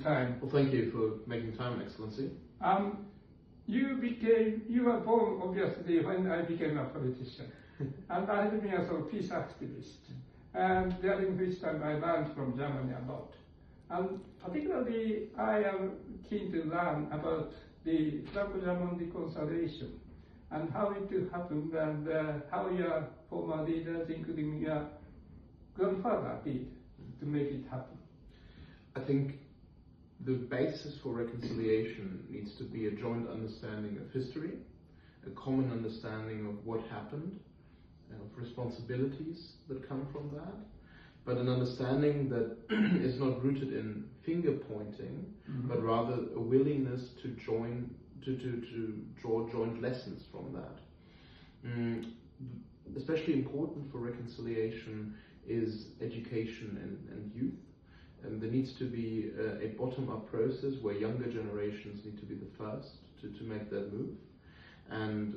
time. Well, thank you for making time, Excellency. You were born, obviously, when I became a politician. And I have been a sort of peace activist. And during which time I learned from Germany a lot. And particularly, I am keen to learn about the Franco-German reconciliation and how it happened and how your former leaders, including your grandfather, did to make it happen. I think the basis for reconciliation needs to be a joint understanding of history, a common understanding of what happened, of responsibilities that come from that, but an understanding that is not rooted in finger pointing, but rather a willingness to draw joint lessons from that. Especially important for reconciliation is education and youth. And there needs to be a bottom-up process where younger generations need to be the first to make that move. And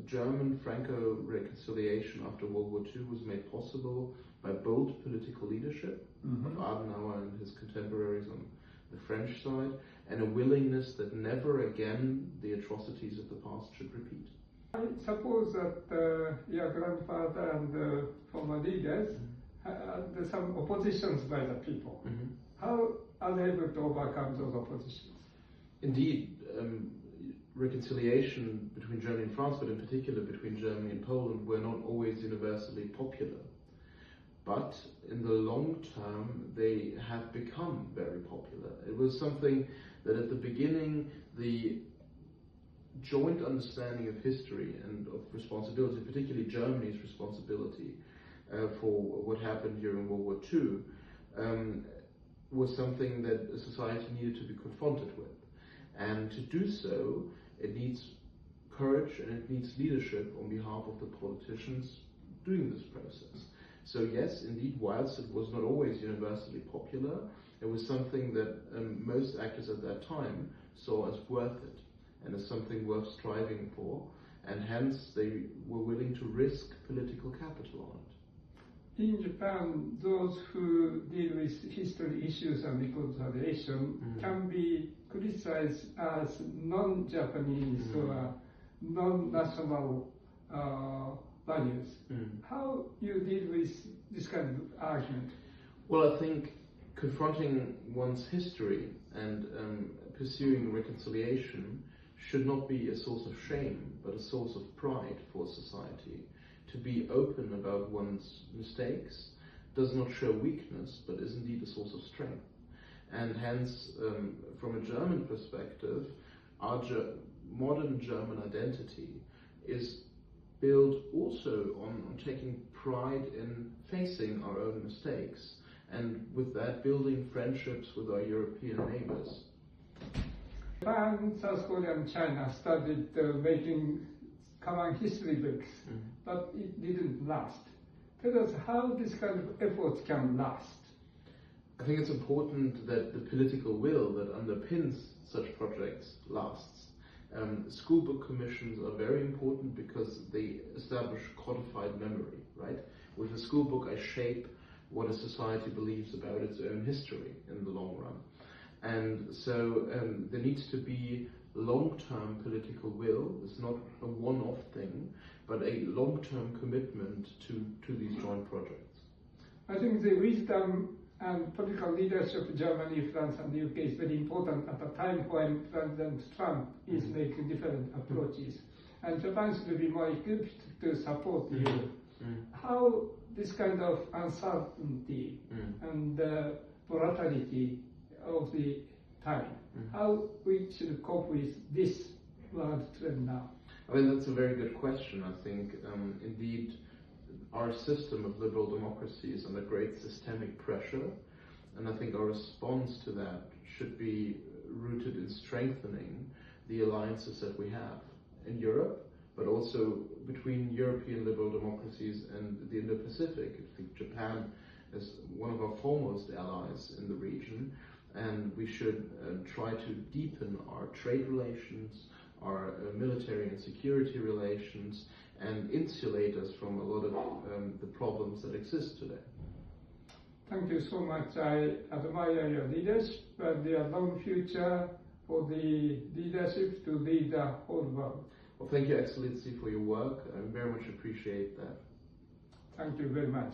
German Franco reconciliation after World War II was made possible by bold political leadership of Adenauer and his contemporaries on the French side, and a willingness that never again the atrocities of the past should repeat. I suppose that your grandfather and former leaders there's some oppositions by the people. How are they able to overcome those oppositions? Indeed, reconciliation between Germany and France, but in particular between Germany and Poland, were not always universally popular. But in the long term, they have become very popular. It was something that at the beginning, the joint understanding of history and of responsibility, particularly Germany's responsibility for what happened during World War II, was something that a society needed to be confronted with. And to do so, it needs courage and it needs leadership on behalf of the politicians doing this process. So yes, indeed, whilst it was not always universally popular, it was something that most actors at that time saw as worth it and as something worth striving for, and hence they were willing to risk political capital on it. In Japan, those who deal with history issues and reconciliation can be criticized as non-Japanese or non-national values. How you deal with this kind of argument? Well, I think confronting one's history and pursuing reconciliation should not be a source of shame, but a source of pride for society. To be open about one's mistakes does not show weakness, but is indeed a source of strength. And hence, from a German perspective, our modern German identity is built also on taking pride in facing our own mistakes, and with that building friendships with our European neighbors. Japan, South Korea and China started making common history books, but it didn't last. Tell us how this kind of efforts can last. I think it's important that the political will that underpins such projects lasts. School book commissions are very important because they establish codified memory, right? With a school book, I shape what a society believes about its own history in the long run. And so there needs to be long-term political will. It's not a one-off thing, but a long-term commitment to these joint projects. I think the wisdom and political leadership of Germany, France and the UK is very important at a time when President Trump is making different approaches. And Japan should be more equipped to support you. How this kind of uncertainty and volatility of the time, how we should cope with this world trend now? I mean, that's a very good question. I think indeed our system of liberal democracy is under great systemic pressure, and I think our response to that should be rooted in strengthening the alliances that we have in Europe, but also between European liberal democracies and the Indo-Pacific. I think Japan is one of our foremost allies in the region, and we should try to deepen our trade relations, our military and security relations, and insulate us from a lot of the problems that exist today. Thank you so much. I admire your leadership and their long future for the leadership to lead the whole world. Well, thank you, Excellency, for your work. I very much appreciate that. Thank you very much.